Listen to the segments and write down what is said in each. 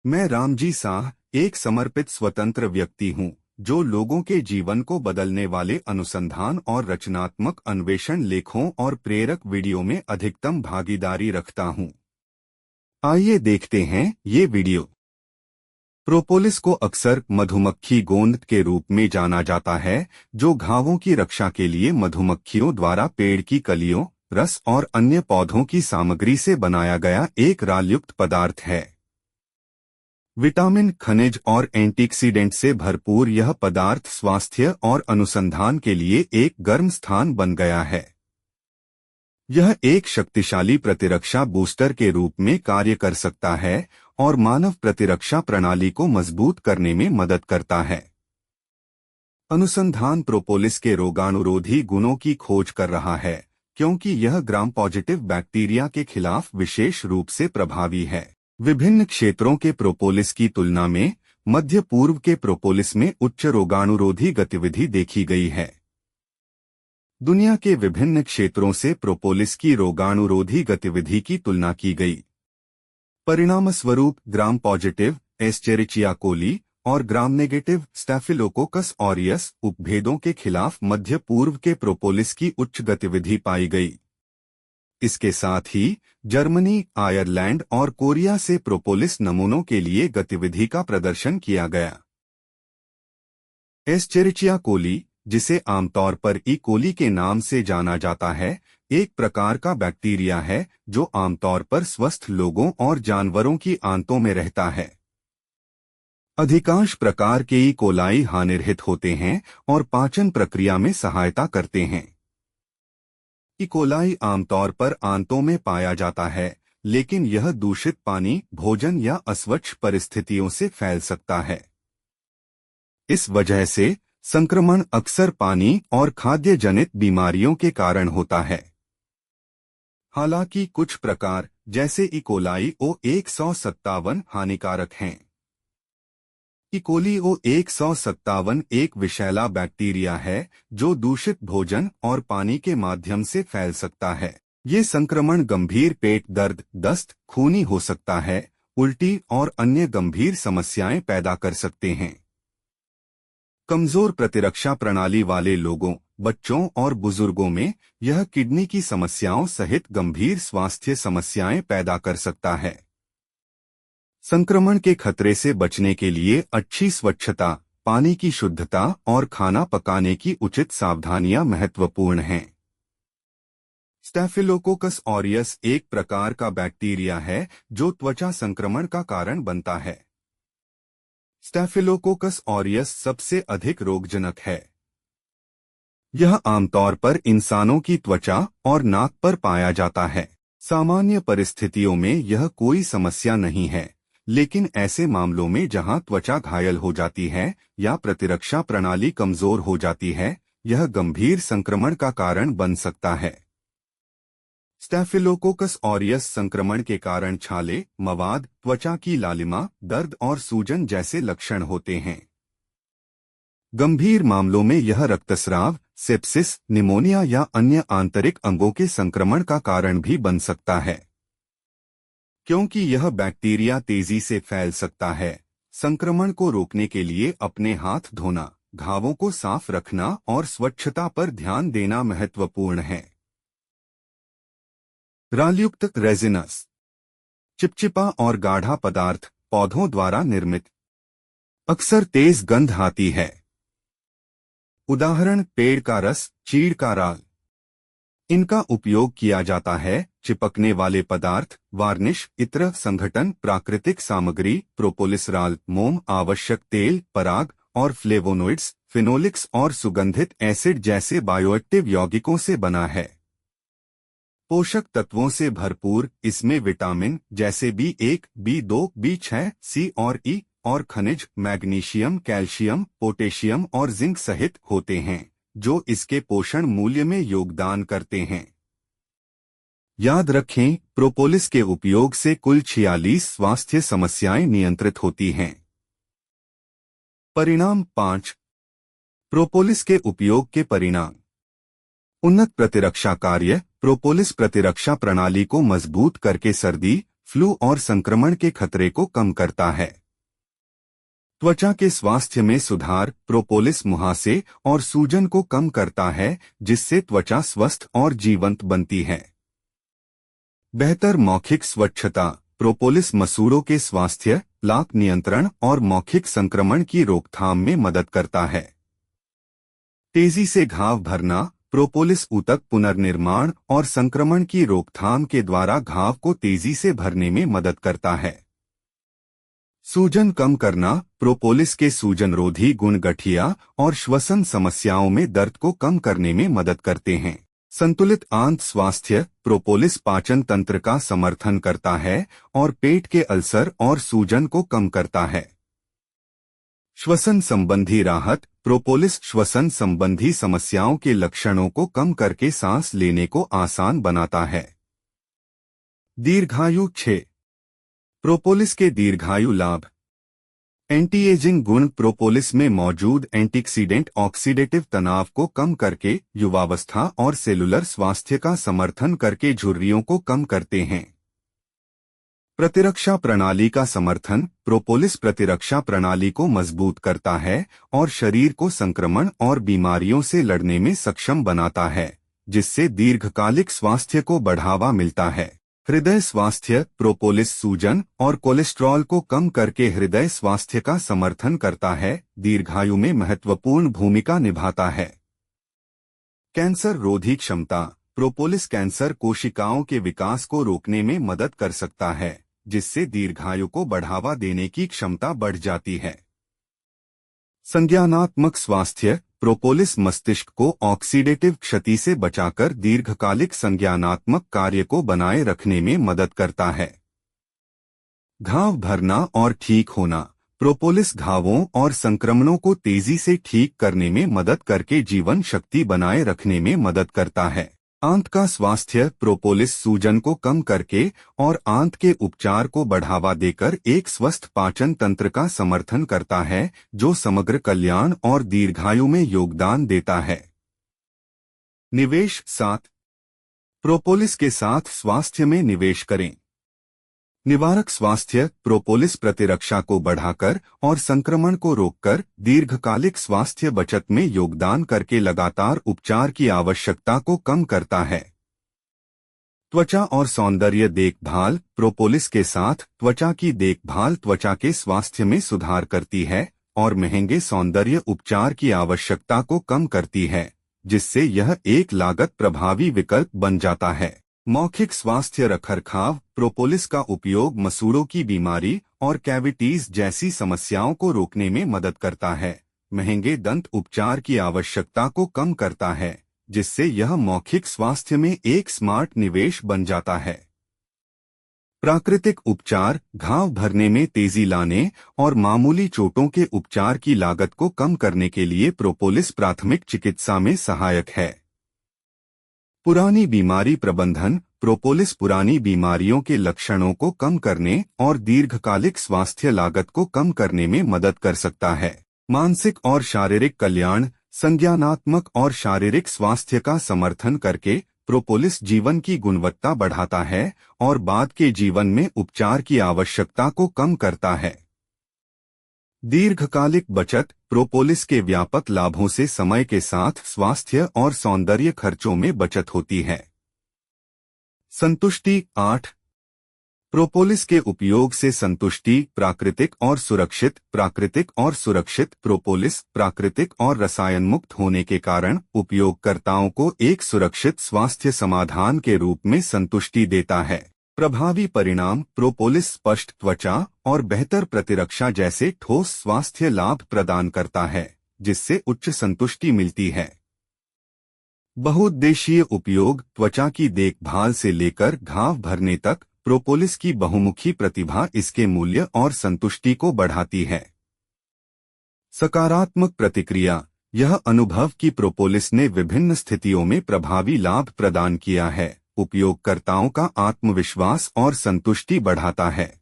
मैं रामजी साह एक समर्पित स्वतंत्र व्यक्ति हूँ जो लोगों के जीवन को बदलने वाले अनुसंधान और रचनात्मक अन्वेषण लेखों और प्रेरक वीडियो में अधिकतम भागीदारी रखता हूँ। आइए देखते हैं ये वीडियो। प्रोपोलिस को अक्सर मधुमक्खी गोंद के रूप में जाना जाता है, जो घावों की रक्षा के लिए मधुमक्खियों द्वारा पेड़ की कलियों, रस और अन्य पौधों की सामग्री से बनाया गया एक रालयुक्त पदार्थ है। विटामिन, खनिज और एंटीऑक्सीडेंट से भरपूर यह पदार्थ स्वास्थ्य और अनुसंधान के लिए एक गर्म स्थान बन गया है। यह एक शक्तिशाली प्रतिरक्षा बूस्टर के रूप में कार्य कर सकता है और मानव प्रतिरक्षा प्रणाली को मजबूत करने में मदद करता है। अनुसंधान प्रोपोलिस के रोगाणुरोधी गुणों की खोज कर रहा है, क्योंकि यह ग्राम पॉजिटिव बैक्टीरिया के खिलाफ विशेष रूप से प्रभावी है। विभिन्न क्षेत्रों के प्रोपोलिस की तुलना में मध्य पूर्व के प्रोपोलिस में उच्च रोगाणुरोधी गतिविधि देखी गई है। दुनिया के विभिन्न क्षेत्रों से प्रोपोलिस की रोगाणुरोधी गतिविधि की तुलना की गई। परिणामस्वरूप ग्राम पॉजिटिव एस्चेरिचिया कोली और ग्राम नेगेटिव स्टैफिलोकोकस ऑरियस उपभेदों के खिलाफ मध्य पूर्व के प्रोपोलिस की उच्च गतिविधि पाई गई। इसके साथ ही जर्मनी, आयरलैंड और कोरिया से प्रोपोलिस नमूनों के लिए गतिविधि का प्रदर्शन किया गया। एस्चेरिचिया कोली, जिसे आमतौर पर ई कोली के नाम से जाना जाता है, एक प्रकार का बैक्टीरिया है जो आमतौर पर स्वस्थ लोगों और जानवरों की आंतों में रहता है। अधिकांश प्रकार के ई कोलाई हानिरहित होते हैं और पाचन प्रक्रिया में सहायता करते हैं। ई कोलाई आमतौर पर आंतों में पाया जाता है, लेकिन यह दूषित पानी, भोजन या अस्वच्छ परिस्थितियों से फैल सकता है। इस वजह से संक्रमण अक्सर पानी और खाद्य जनित बीमारियों के कारण होता है। हालांकि कुछ प्रकार जैसे ई कोलाई O157 हानिकारक हैं। ई कोली O157 एक विषैला बैक्टीरिया है जो दूषित भोजन और पानी के माध्यम से फैल सकता है। ये संक्रमण गंभीर पेट दर्द, दस्त, खूनी हो सकता है, उल्टी और अन्य गंभीर समस्याएं पैदा कर सकते हैं। कमजोर प्रतिरक्षा प्रणाली वाले लोगों, बच्चों और बुजुर्गों में यह किडनी की समस्याओं सहित गंभीर स्वास्थ्य समस्याएं पैदा कर सकता है। संक्रमण के खतरे से बचने के लिए अच्छी स्वच्छता, पानी की शुद्धता और खाना पकाने की उचित सावधानियां महत्वपूर्ण हैं। स्टैफिलोकोकस ऑरियस एक प्रकार का बैक्टीरिया है जो त्वचा संक्रमण का कारण बनता है। स्टैफिलोकोकस ऑरियस सबसे अधिक रोगजनक है। यह आमतौर पर इंसानों की त्वचा और नाक पर पाया जाता है। सामान्य परिस्थितियों में यह कोई समस्या नहीं है, लेकिन ऐसे मामलों में जहां त्वचा घायल हो जाती है या प्रतिरक्षा प्रणाली कमजोर हो जाती है, यह गंभीर संक्रमण का कारण बन सकता है। स्टैफिलोकोकस ऑरियस संक्रमण के कारण छाले, मवाद, त्वचा की लालिमा, दर्द और सूजन जैसे लक्षण होते हैं। गंभीर मामलों में यह रक्तस्राव, सेप्सिस, निमोनिया या अन्य आंतरिक अंगों के संक्रमण का कारण भी बन सकता है। क्योंकि यह बैक्टीरिया तेजी से फैल सकता है, संक्रमण को रोकने के लिए अपने हाथ धोना, घावों को साफ रखना और स्वच्छता पर ध्यान देना महत्वपूर्ण है। रालयुक्त रेजिनस चिपचिपा और गाढ़ा पदार्थ पौधों द्वारा निर्मित। अक्सर तेज गंध आती है। उदाहरण पेड़ का रस, चीड़ का राल। इनका उपयोग किया जाता है चिपकने वाले पदार्थ, वार्निश, इत्र, संघटन, प्राकृतिक सामग्री, प्रोपोलिस राल, मोम, आवश्यक तेल, पराग और फ्लेवोनोइड्स, फिनोलिक्स और सुगंधित एसिड जैसे बायोएक्टिव यौगिकों से बना है। पोषक तत्वों से भरपूर, इसमें विटामिन जैसे B1, B2, B6, C और E और खनिज मैग्नीशियम, कैल्शियम, पोटेशियम और जिंक सहित होते हैं, जो इसके पोषण मूल्य में योगदान करते हैं। याद रखें, प्रोपोलिस के उपयोग से कुल 46 स्वास्थ्य समस्याएं नियंत्रित होती हैं। परिणाम 5। प्रोपोलिस के उपयोग के परिणाम। उन्नत प्रतिरक्षा कार्य। प्रोपोलिस प्रतिरक्षा प्रणाली को मजबूत करके सर्दी, फ्लू और संक्रमण के खतरे को कम करता है। त्वचा के स्वास्थ्य में सुधार। प्रोपोलिस मुहासे और सूजन को कम करता है, जिससे त्वचा स्वस्थ और जीवंत बनती है। बेहतर मौखिक स्वच्छता। प्रोपोलिस मसूड़ों के स्वास्थ्य, प्लाक नियंत्रण और मौखिक संक्रमण की रोकथाम में मदद करता है। तेजी से घाव भरना। प्रोपोलिस ऊतक पुनर्निर्माण और संक्रमण की रोकथाम के द्वारा घाव को तेजी से भरने में मदद करता है। सूजन कम करना। प्रोपोलिस के सूजनरोधी गुण गठिया और श्वसन समस्याओं में दर्द को कम करने में मदद करते हैं। संतुलित आंत स्वास्थ्य। प्रोपोलिस पाचन तंत्र का समर्थन करता है और पेट के अल्सर और सूजन को कम करता है। श्वसन संबंधी राहत। प्रोपोलिस श्वसन संबंधी समस्याओं के लक्षणों को कम करके सांस लेने को आसान बनाता है। दीर्घायु 6। प्रोपोलिस के दीर्घायु लाभ। एंटी एजिंग गुण। प्रोपोलिस में मौजूद एंटीऑक्सीडेंट ऑक्सीडेटिव तनाव को कम करके युवावस्था और सेलुलर स्वास्थ्य का समर्थन करके झुर्रियों को कम करते हैं। प्रतिरक्षा प्रणाली का समर्थन। प्रोपोलिस प्रतिरक्षा प्रणाली को मजबूत करता है और शरीर को संक्रमण और बीमारियों से लड़ने में सक्षम बनाता है, जिससे दीर्घकालिक स्वास्थ्य को बढ़ावा मिलता है। हृदय स्वास्थ्य। प्रोपोलिस सूजन और कोलेस्ट्रॉल को कम करके हृदय स्वास्थ्य का समर्थन करता है, दीर्घायु में महत्वपूर्ण भूमिका निभाता है। कैंसर रोधी क्षमता। प्रोपोलिस कैंसर कोशिकाओं के विकास को रोकने में मदद कर सकता है, जिससे दीर्घायु को बढ़ावा देने की क्षमता बढ़ जाती है। संज्ञानात्मक स्वास्थ्य। प्रोपोलिस मस्तिष्क को ऑक्सीडेटिव क्षति से बचाकर दीर्घकालिक संज्ञानात्मक कार्य को बनाए रखने में मदद करता है। घाव भरना और ठीक होना। प्रोपोलिस घावों और संक्रमणों को तेजी से ठीक करने में मदद करके जीवन शक्ति बनाए रखने में मदद करता है। आंत का स्वास्थ्य। प्रोपोलिस सूजन को कम करके और आंत के उपचार को बढ़ावा देकर एक स्वस्थ पाचन तंत्र का समर्थन करता है, जो समग्र कल्याण और दीर्घायु में योगदान देता है। निवेश 7। प्रोपोलिस के साथ स्वास्थ्य में निवेश करें। निवारक स्वास्थ्य। प्रोपोलिस प्रतिरक्षा को बढ़ाकर और संक्रमण को रोककर दीर्घकालिक स्वास्थ्य बचत में योगदान करके लगातार उपचार की आवश्यकता को कम करता है। त्वचा और सौंदर्य देखभाल। प्रोपोलिस के साथ त्वचा की देखभाल त्वचा के स्वास्थ्य में सुधार करती है और महंगे सौंदर्य उपचार की आवश्यकता को कम करती है, जिससे यह एक लागत प्रभावी विकल्प बन जाता है। मौखिक स्वास्थ्य रखरखाव। प्रोपोलिस का उपयोग मसूड़ों की बीमारी और कैविटीज जैसी समस्याओं को रोकने में मदद करता है, महंगे दंत उपचार की आवश्यकता को कम करता है, जिससे यह मौखिक स्वास्थ्य में एक स्मार्ट निवेश बन जाता है। प्राकृतिक उपचार। घाव भरने में तेजी लाने और मामूली चोटों के उपचार की लागत को कम करने के लिए प्रोपोलिस प्राथमिक चिकित्सा में सहायक है। पुरानी बीमारी प्रबंधन। प्रोपोलिस पुरानी बीमारियों के लक्षणों को कम करने और दीर्घकालिक स्वास्थ्य लागत को कम करने में मदद कर सकता है। मानसिक और शारीरिक कल्याण। संज्ञानात्मक और शारीरिक स्वास्थ्य का समर्थन करके प्रोपोलिस जीवन की गुणवत्ता बढ़ाता है और बाद के जीवन में उपचार की आवश्यकता को कम करता है। दीर्घकालिक बचत। प्रोपोलिस के व्यापक लाभों से समय के साथ स्वास्थ्य और सौंदर्य खर्चों में बचत होती है। संतुष्टि 8। प्रोपोलिस के उपयोग से संतुष्टि। प्राकृतिक और सुरक्षित। प्राकृतिक और सुरक्षित। प्रोपोलिस प्राकृतिक और रसायन मुक्त होने के कारण उपयोगकर्ताओं को एक सुरक्षित स्वास्थ्य समाधान के रूप में संतुष्टि देता है। प्रभावी परिणाम। प्रोपोलिस स्पष्ट त्वचा और बेहतर प्रतिरक्षा जैसे ठोस स्वास्थ्य लाभ प्रदान करता है, जिससे उच्च संतुष्टि मिलती है। बहुउद्देशीय उपयोग। त्वचा की देखभाल से लेकर घाव भरने तक प्रोपोलिस की बहुमुखी प्रतिभा इसके मूल्य और संतुष्टि को बढ़ाती है। सकारात्मक प्रतिक्रिया। यह अनुभव कि प्रोपोलिस ने विभिन्न स्थितियों में प्रभावी लाभ प्रदान किया है, उपयोगकर्ताओं का आत्मविश्वास और संतुष्टि बढ़ाता है।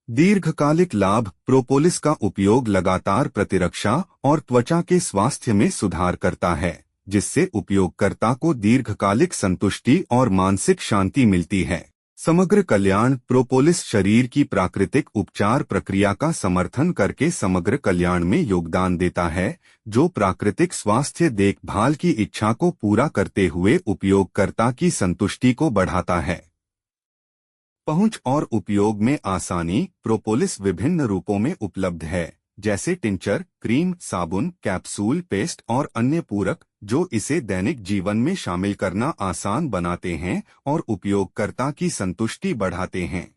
दीर्घकालिक लाभ। प्रोपोलिस का उपयोग लगातार प्रतिरक्षा और त्वचा के स्वास्थ्य में सुधार करता है, जिससे उपयोगकर्ता को दीर्घकालिक संतुष्टि और मानसिक शांति मिलती है। समग्र कल्याण प्रोपोलिस शरीर की प्राकृतिक उपचार प्रक्रिया का समर्थन करके समग्र कल्याण में योगदान देता है, जो प्राकृतिक स्वास्थ्य देखभाल की इच्छा को पूरा करते हुए उपयोगकर्ता की संतुष्टि को बढ़ाता है। पहुंच और उपयोग में आसानी प्रोपोलिस विभिन्न रूपों में उपलब्ध है, जैसे टिंचर, क्रीम, साबुन, कैप्सूल, पेस्ट और अन्य पूरक, जो इसे दैनिक जीवन में शामिल करना आसान बनाते हैं और उपयोगकर्ता की संतुष्टि बढ़ाते हैं।